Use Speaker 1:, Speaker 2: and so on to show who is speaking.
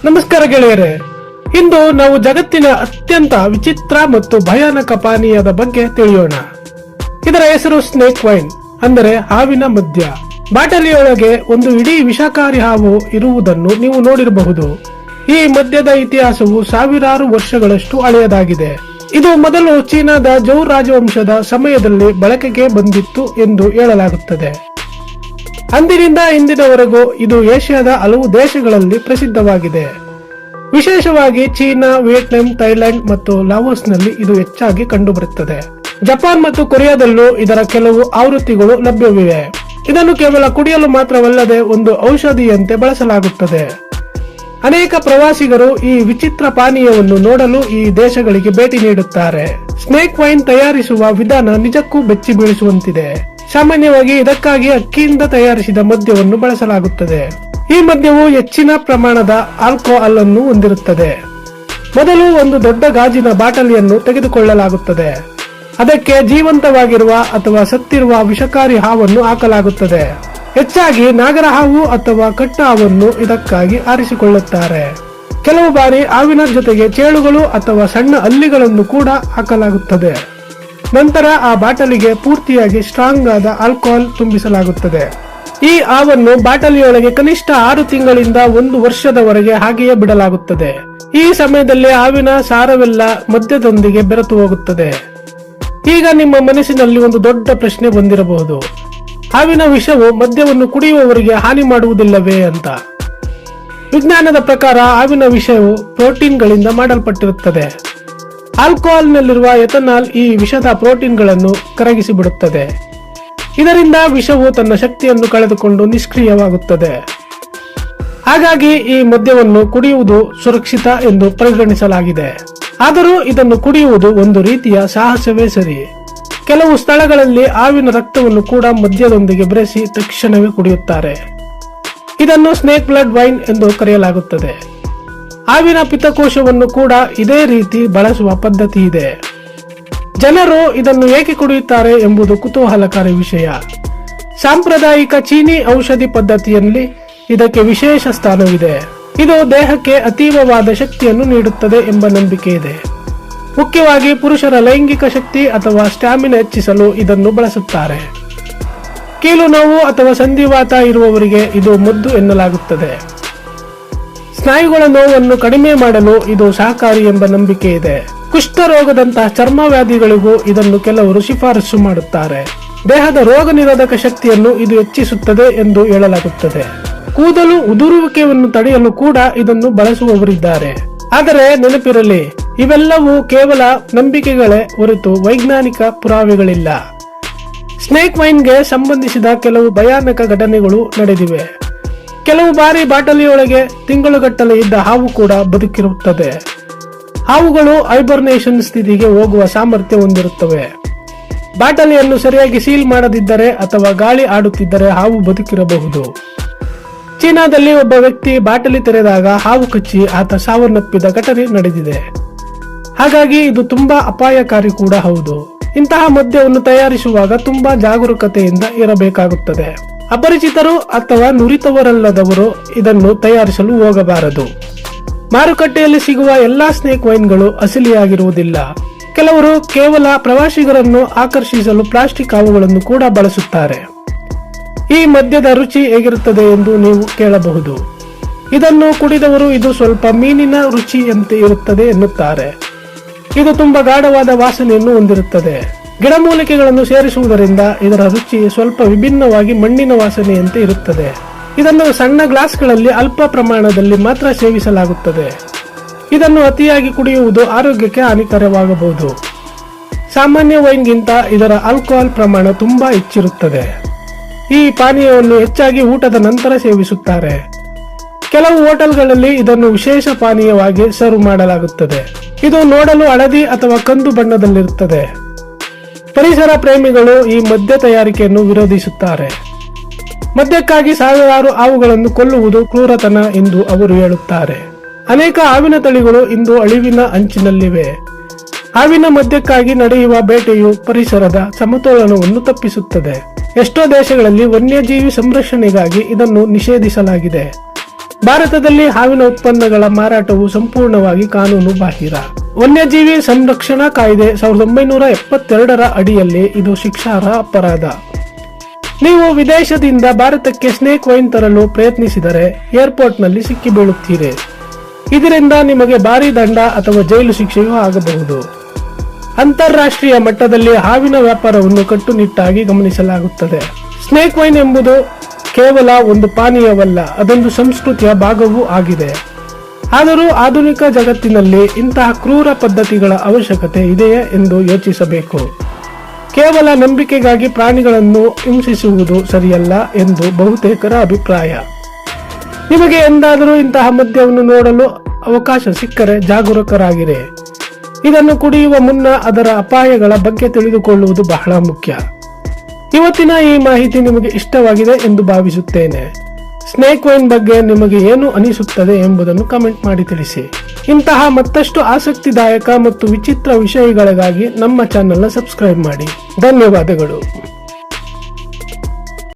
Speaker 1: ನಮಸ್ಕಾರ ಗೆಳೆಯರೆ, ಇಂದು ನಾವು ಜಗತ್ತಿನ ಅತ್ಯಂತ ವಿಚಿತ್ರ ಮತ್ತು ಭಯಾನಕ ಪಾನೀಯದ ಬಗ್ಗೆ ತಿಳಿಯೋಣ. ಇದರ ಹೆಸರು ಸ್ನೇಕ್ ವೈನ್, ಅಂದರೆ ಹಾವಿನ ಮದ್ಯ. ಬಾಟಲಿಯೊಳಗೆ ಒಂದು ಇಡೀ ವಿಷಕಾರಿ ಹಾವು ಇರುವುದನ್ನು ನೀವು ನೋಡಿರಬಹುದು. ಈ ಮದ್ಯದ ಇತಿಹಾಸವು ಸಾವಿರಾರು ವರ್ಷಗಳಷ್ಟು ಹಳೆಯದಾಗಿದೆ. ಇದು ಮೊದಲು ಚೀನಾದ ಜೌ ರಾಜವಂಶದ ಸಮಯದಲ್ಲಿ ಬಳಕೆಗೆ ಬಂದಿತ್ತು ಎಂದು ಹೇಳಲಾಗುತ್ತದೆ. ಅಂದಿನಿಂದ ಇಂದಿನವರೆಗೂ ಇದು ಏಷ್ಯಾದ ಹಲವು ದೇಶಗಳಲ್ಲಿ ಪ್ರಸಿದ್ಧವಾಗಿದೆ. ವಿಶೇಷವಾಗಿ ಚೀನಾ, ವಿಯೆಟ್ನಾಂ, ಥೈಲ್ಯಾಂಡ್ ಮತ್ತು ಲಾವೋಸ್ನಲ್ಲಿ ಇದು ಹೆಚ್ಚಾಗಿ ಕಂಡುಬರುತ್ತದೆ. ಜಪಾನ್ ಮತ್ತು ಕೊರಿಯಾದಲ್ಲೂ ಇದರ ಕೆಲವು ಆವೃತ್ತಿಗಳು ಲಭ್ಯವಿವೆ. ಇದನ್ನು ಕೇವಲ ಕುಡಿಯಲು ಮಾತ್ರವಲ್ಲದೆ ಒಂದು ಔಷಧಿಯಂತೆ ಬಳಸಲಾಗುತ್ತದೆ. ಅನೇಕ ಪ್ರವಾಸಿಗರು ಈ ವಿಚಿತ್ರ ಪಾನೀಯವನ್ನು ನೋಡಲು ಈ ದೇಶಗಳಿಗೆ ಭೇಟಿ ನೀಡುತ್ತಾರೆ. ಸ್ನೇಕ್ ವೈನ್ ತಯಾರಿಸುವ ವಿಧಾನ ನಿಜಕ್ಕೂ ಬೆಚ್ಚಿ ಬೀಳಿಸುವಂತಿದೆ. ಸಾಮಾನ್ಯವಾಗಿ ಇದಕ್ಕಾಗಿ ಅಕ್ಕಿಯಿಂದ ತಯಾರಿಸಿದ ಮದ್ಯವನ್ನು ಬಳಸಲಾಗುತ್ತದೆ. ಈ ಮದ್ಯವು ಹೆಚ್ಚಿನ ಪ್ರಮಾಣದ ಆಲ್ಕೋಹಾಲ್ ಅನ್ನು ಹೊಂದಿರುತ್ತದೆ. ಮೊದಲು ಒಂದು ದೊಡ್ಡ ಗಾಜಿನ ಬಾಟಲಿಯನ್ನು ತೆಗೆದುಕೊಳ್ಳಲಾಗುತ್ತದೆ. ಅದಕ್ಕೆ ಜೀವಂತವಾಗಿರುವ ಅಥವಾ ಸತ್ತಿರುವ ವಿಷಕಾರಿ ಹಾವನ್ನು ಹಾಕಲಾಗುತ್ತದೆ. ಹೆಚ್ಚಾಗಿ ನಾಗರ ಹಾವು ಅಥವಾ ಕಟ್ಟ ಹಾವನ್ನು ಇದಕ್ಕಾಗಿ ಆರಿಸಿಕೊಳ್ಳುತ್ತಾರೆ. ಕೆಲವು ಬಾರಿ ಹಾವಿನ ಜೊತೆಗೆ ಚೇಳುಗಳು ಅಥವಾ ಸಣ್ಣ ಹಲ್ಲಿಗಳನ್ನು ಕೂಡ ಹಾಕಲಾಗುತ್ತದೆ. ನಂತರ ಆ ಬಾಟಲಿಗೆ ಪೂರ್ತಿಯಾಗಿ ಸ್ಟ್ರಾಂಗ್ ಆದ ಆಲ್ಕೋಹಾಲ್ ತುಂಬಿಸಲಾಗುತ್ತದೆ. ಈ ಹಾವನ್ನು ಬಾಟಲಿಯೊಳಗೆ ಕನಿಷ್ಠ 6 ತಿಂಗಳಿಂದ 1 ವರ್ಷದವರೆಗೆ ಹಾಗೆಯೇ ಬಿಡಲಾಗುತ್ತದೆ. ಈ ಸಮಯದಲ್ಲಿ ಹಾವಿನ ಸಾರವೆಲ್ಲ ಮದ್ಯದೊಂದಿಗೆ ಬೆರೆತು ಹೋಗುತ್ತದೆ. ಈಗ ನಿಮ್ಮ ಮನಸ್ಸಿನಲ್ಲಿ ಒಂದು ದೊಡ್ಡ ಪ್ರಶ್ನೆ ಬಂದಿರಬಹುದು, ಹಾವಿನ ವಿಷವು ಮದ್ಯವನ್ನು ಕುಡಿಯುವವರಿಗೆ ಹಾನಿ ಮಾಡುವುದಿಲ್ಲವೇ ಅಂತ. ವಿಜ್ಞಾನದ ಪ್ರಕಾರ ಹಾವಿನ ವಿಷವು ಪ್ರೋಟೀನ್ಗಳಿಂದ ಮಾಡಲ್ಪಟ್ಟಿರುತ್ತದೆ. ಆಲ್ಕೋಹಾಲ್ನಲ್ಲಿರುವ ಎಥನಾಲ್ ಈ ವಿಷದ ಪ್ರೋಟೀನ್ಗಳನ್ನು ಕರಗಿಸಿಬಿಡುತ್ತದೆ. ಇದರಿಂದ ವಿಷವು ತನ್ನ ಶಕ್ತಿಯನ್ನು ಕಳೆದುಕೊಂಡು ನಿಷ್ಕ್ರಿಯವಾಗುತ್ತದೆ. ಹಾಗಾಗಿ ಈ ಮದ್ಯವನ್ನು ಕುಡಿಯುವುದು ಸುರಕ್ಷಿತ ಎಂದು ಪರಿಗಣಿಸಲಾಗಿದೆ. ಆದರೂ ಇದನ್ನು ಕುಡಿಯುವುದು ಒಂದು ರೀತಿಯ ಸಾಹಸವೇ ಸರಿ. ಕೆಲವು ಸ್ಥಳಗಳಲ್ಲಿ ಹಾವಿನ ರಕ್ತವನ್ನು ಕೂಡ ಮದ್ಯದೊಂದಿಗೆ ಬೆರೆಸಿ ತಕ್ಷಣವೇ ಕುಡಿಯುತ್ತಾರೆ. ಇದನ್ನು ಸ್ನೇಕ್ ಬ್ಲಡ್ ವೈನ್ ಎಂದು ಕರೆಯಲಾಗುತ್ತದೆ. ಹಾವಿನ ಪಿತ್ತಕೋಶವನ್ನು ಕೂಡ ಇದೇ ರೀತಿ ಬಳಸುವ ಪದ್ಧತಿ ಇದೆ. ಜನರು ಇದನ್ನು ಏಕೆ ಕುಡಿಯುತ್ತಾರೆ ಎಂಬುದು ಕುತೂಹಲಕಾರಿ ವಿಷಯ. ಸಾಂಪ್ರದಾಯಿಕ ಚೀನಿ ಔಷಧಿ ಪದ್ಧತಿಯಲ್ಲಿ ಇದಕ್ಕೆ ವಿಶೇಷ ಸ್ಥಾನವಿದೆ. ಇದು ದೇಹಕ್ಕೆ ಅತೀವವಾದ ಶಕ್ತಿಯನ್ನು ನೀಡುತ್ತದೆ ಎಂಬ ನಂಬಿಕೆ ಇದೆ. ಮುಖ್ಯವಾಗಿ ಪುರುಷರ ಲೈಂಗಿಕ ಶಕ್ತಿ ಅಥವಾ ಸ್ಟಾಮಿನಾ ಹೆಚ್ಚಿಸಲು ಇದನ್ನು ಬಳಸುತ್ತಾರೆ. ಕೀಲು ನೋವು ಅಥವಾ ಸಂಧಿವಾತ ಇರುವವರಿಗೆ ಇದು ಮದ್ದು ಎನ್ನಲಾಗುತ್ತದೆ. ಸ್ನಾಯುಗಳ ನೋವನ್ನು ಕಡಿಮೆ ಮಾಡಲು ಇದು ಸಹಕಾರಿ ಎಂಬ ನಂಬಿಕೆ ಇದೆ. ಕುಷ್ಠರೋಗದಂತಹ ಚರ್ಮ ವ್ಯಾಧಿಗಳಿಗೂ ಇದನ್ನು ಕೆಲವರು ಶಿಫಾರಸು ಮಾಡುತ್ತಾರೆ. ದೇಹದ ರೋಗ ನಿರೋಧಕ ಶಕ್ತಿಯನ್ನು ಇದು ಹೆಚ್ಚಿಸುತ್ತದೆ ಎಂದು ಹೇಳಲಾಗುತ್ತದೆ. ಕೂದಲು ಉದುರುವಿಕೆಯನ್ನು ತಡೆಯಲು ಕೂಡ ಇದನ್ನು ಬಳಸುವವರಿದ್ದಾರೆ. ಆದರೆ ನೆನಪಿರಲಿ, ಇವೆಲ್ಲವೂ ಕೇವಲ ನಂಬಿಕೆಗಳೇ ಹೊರತು ವೈಜ್ಞಾನಿಕ ಪುರಾವೆಗಳಿಲ್ಲ. ಸ್ನೇಕ್ ವೈನ್ಗೆ ಸಂಬಂಧಿಸಿದ ಕೆಲವು ಭಯಾನಕ ಘಟನೆಗಳು ನಡೆದಿವೆ. ಕೆಲವು ಬಾರಿ ಬಾಟಲಿಯೊಳಗೆ ತಿಂಗಳುಗಟ್ಟಲೆ ಇದ್ದ ಹಾವು ಕೂಡ ಬದುಕಿರುತ್ತದೆ. ಹಾವುಗಳು ಹೈಬರ್ನೇಷನ್ ಸ್ಥಿತಿಗೆ ಹೋಗುವ ಸಾಮರ್ಥ್ಯ ಹೊಂದಿರುತ್ತವೆ. ಬಾಟಲಿಯನ್ನು ಸರಿಯಾಗಿ ಸೀಲ್ ಮಾಡದಿದ್ದರೆ ಅಥವಾ ಗಾಳಿ ಆಡುತ್ತಿದ್ದರೆ ಹಾವು ಬದುಕಿರಬಹುದು. ಚೀನಾದಲ್ಲಿ ಒಬ್ಬ ವ್ಯಕ್ತಿ ಬಾಟಲಿ ತೆರೆದಾಗ ಹಾವು ಕಚ್ಚಿ ಆತ ಸಾವನ್ನಪ್ಪಿದ ಘಟನೆ ನಡೆದಿದೆ. ಹಾಗಾಗಿ ಇದು ತುಂಬಾ ಅಪಾಯಕಾರಿ ಕೂಡ ಹೌದು. ಇಂತಹ ಮದ್ಯವನ್ನು ತಯಾರಿಸುವಾಗ ತುಂಬಾ ಜಾಗರೂಕತೆಯಿಂದ ಇರಬೇಕಾಗುತ್ತದೆ. ಅಪರಿಚಿತರು ಅಥವಾ ನುರಿತವರಲ್ಲದವರು ಇದನ್ನು ತಯಾರಿಸಲು ಹೋಗಬಾರದು. ಮಾರುಕಟ್ಟೆಯಲ್ಲಿ ಸಿಗುವ ಎಲ್ಲಾ ಸ್ನೇಕ್ ವೈನ್ಗಳು ಅಸಲಿಯಾಗಿರುವುದಿಲ್ಲ. ಕೆಲವರು ಕೇವಲ ಪ್ರವಾಸಿಗರನ್ನು ಆಕರ್ಷಿಸಲು ಪ್ಲಾಸ್ಟಿಕ್ ಹಾವುಗಳನ್ನು ಕೂಡ ಬಳಸುತ್ತಾರೆ. ಈ ಮದ್ಯದ ರುಚಿ ಹೇಗಿರುತ್ತದೆ ಎಂದು ನೀವು ಕೇಳಬಹುದು. ಇದನ್ನು ಕುಡಿದವರು ಇದು ಸ್ವಲ್ಪ ಮೀನಿನ ರುಚಿಯಂತೆ ಇರುತ್ತದೆ ಎನ್ನುತ್ತಾರೆ. ಇದು ತುಂಬಾ ಗಾಢವಾದ ವಾಸನೆಯನ್ನು ಹೊಂದಿರುತ್ತದೆ. ಗಿಡಮೂಲಿಕೆಗಳನ್ನು ಸೇರಿಸುವುದರಿಂದ ಇದರ ರುಚಿ ಸ್ವಲ್ಪ ವಿಭಿನ್ನವಾಗಿ ಮಣ್ಣಿನ ವಾಸನೆಯಂತೆ ಇರುತ್ತದೆ. ಇದನ್ನು ಸಣ್ಣ ಗ್ಲಾಸ್ಗಳಲ್ಲಿ ಅಲ್ಪ ಪ್ರಮಾಣದಲ್ಲಿ ಮಾತ್ರ ಸೇವಿಸಲಾಗುತ್ತದೆ. ಇದನ್ನು ಅತಿಯಾಗಿ ಕುಡಿಯುವುದು ಆರೋಗ್ಯಕ್ಕೆ ಹಾನಿಕರವಾಗಬಹುದು. ಸಾಮಾನ್ಯ ವೈನ್ಗಿಂತ ಇದರ ಆಲ್ಕೋಹಾಲ್ ಪ್ರಮಾಣ ತುಂಬಾ ಹೆಚ್ಚಿರುತ್ತದೆ. ಈ ಪಾನೀಯವನ್ನು ಹೆಚ್ಚಾಗಿ ಊಟದ ನಂತರ ಸೇವಿಸುತ್ತಾರೆ. ಕೆಲವು ಹೋಟೆಲ್ಗಳಲ್ಲಿ ಇದನ್ನು ವಿಶೇಷ ಪಾನೀಯವಾಗಿ ಸರ್ವ್ ಮಾಡಲಾಗುತ್ತದೆ. ಇದು ನೋಡಲು ಹಳದಿ ಅಥವಾ ಕಂದು ಬಣ್ಣದಲ್ಲಿರುತ್ತದೆ. ಪರಿಸರ ಪ್ರೇಮಿಗಳು ಈ ಮದ್ಯ ತಯಾರಿಕೆಯನ್ನು ವಿರೋಧಿಸುತ್ತಾರೆ. ಮದ್ಯಕ್ಕಾಗಿ ಸಾವಿರಾರು ಹಾವುಗಳನ್ನು ಕೊಲ್ಲುವುದು ಕ್ರೂರತನ ಎಂದು ಅವರು ಹೇಳುತ್ತಾರೆ. ಅನೇಕ ಹಾವಿನ ತಳಿಗಳು ಇಂದು ಅಳಿವಿನ ಅಂಚಿನಲ್ಲಿವೆ. ಹಾವಿನ ಮದ್ಯಕ್ಕಾಗಿ ನಡೆಯುವ ಬೇಟೆಯು ಪರಿಸರದ ಸಮತೋಲನವನ್ನು ತಪ್ಪಿಸುತ್ತದೆ. ಎಷ್ಟೋ ದೇಶಗಳಲ್ಲಿ ವನ್ಯಜೀವಿ ಸಂರಕ್ಷಣೆಗಾಗಿ ಇದನ್ನು ನಿಷೇಧಿಸಲಾಗಿದೆ. ಭಾರತದಲ್ಲಿ ಹಾವಿನ ಉತ್ಪನ್ನಗಳ ಮಾರಾಟವು ಸಂಪೂರ್ಣವಾಗಿ ಕಾನೂನು ಬಾಹಿರ. ವನ್ಯಜೀವಿ ಸಂರಕ್ಷಣಾ ಕಾಯ್ದೆ 1972ರ ಅಡಿಯಲ್ಲಿ ಇದು ಶಿಕ್ಷಾರ್ಹ ಅಪರಾಧ. ನೀವು ವಿದೇಶದಿಂದ ಭಾರತಕ್ಕೆ ಸ್ನೇಕ್ ವೈನ್ ತರಲು ಪ್ರಯತ್ನಿಸಿದರೆ ಏರ್ಪೋರ್ಟ್ನಲ್ಲಿ ಸಿಕ್ಕಿಬೀಳುತ್ತೀರಿ. ಇದರಿಂದ ನಿಮಗೆ ಭಾರಿ ದಂಡ ಅಥವಾ ಜೈಲು ಶಿಕ್ಷೆಯೂ ಆಗಬಹುದು. ಅಂತಾರಾಷ್ಟ್ರೀಯ ಮಟ್ಟದಲ್ಲಿ ಹಾವಿನ ವ್ಯಾಪಾರವನ್ನು ಕಟ್ಟುನಿಟ್ಟಾಗಿ ಗಮನಿಸಲಾಗುತ್ತದೆ. ಸ್ನೇಕ್ ವೈನ್ ಎಂಬುದು ಕೇವಲ ಒಂದು ಪಾನೀಯವಲ್ಲ, ಅದೊಂದು ಸಂಸ್ಕೃತಿಯ ಭಾಗವೂ ಆಗಿದೆ. ಆದರೂ ಆಧುನಿಕ ಜಗತ್ತಿನಲ್ಲಿ ಇಂತಹ ಕ್ರೂರ ಪದ್ಧತಿಗಳ ಅವಶ್ಯಕತೆ ಇದೆಯೇ ಎಂದು ಯೋಚಿಸಬೇಕು. ಕೇವಲ ನಂಬಿಕೆಗಾಗಿ ಪ್ರಾಣಿಗಳನ್ನು ಹಿಂಸಿಸುವುದು ಸರಿಯಲ್ಲ ಎಂದು ಬಹುತೇಕರ ಅಭಿಪ್ರಾಯ. ನಿಮಗೆ ಎಂದಾದರೂ ಇಂತಹ ಮದ್ಯವನ್ನು ನೋಡಲು ಅವಕಾಶ ಸಿಕ್ಕರೆ ಜಾಗರೂಕರಾಗಿರಿ. ಇದನ್ನು ಕುಡಿಯುವ ಮುನ್ನ ಅದರ ಅಪಾಯಗಳ ಬಗ್ಗೆ ತಿಳಿದುಕೊಳ್ಳುವುದು ಬಹಳ ಮುಖ್ಯ. ಇವತ್ತಿನ ಈ ಮಾಹಿತಿ ನಿಮಗೆ ಇಷ್ಟವಾಗಿದೆ ಎಂದು ಭಾವಿಸುತ್ತೇನೆ. ಸ್ನೇಕ್ ವೈನ್ ಬಗ್ಗೆ ನಿಮಗೆ ಏನು ಅನಿಸುತ್ತದೆ ಎಂಬುದನ್ನು ಕಮೆಂಟ್ ಮಾಡಿ ತಿಳಿಸಿ. ಇಂತಹ ಮತ್ತಷ್ಟು ಆಸಕ್ತಿದಾಯಕ ಮತ್ತು ವಿಚಿತ್ರ ವಿಷಯಗಳಿಗಾಗಿ ನಮ್ಮ ಚಾನೆಲ್ನ ಸಬ್ಸ್ಕ್ರೈಬ್ ಮಾಡಿ. ಧನ್ಯವಾದಗಳು.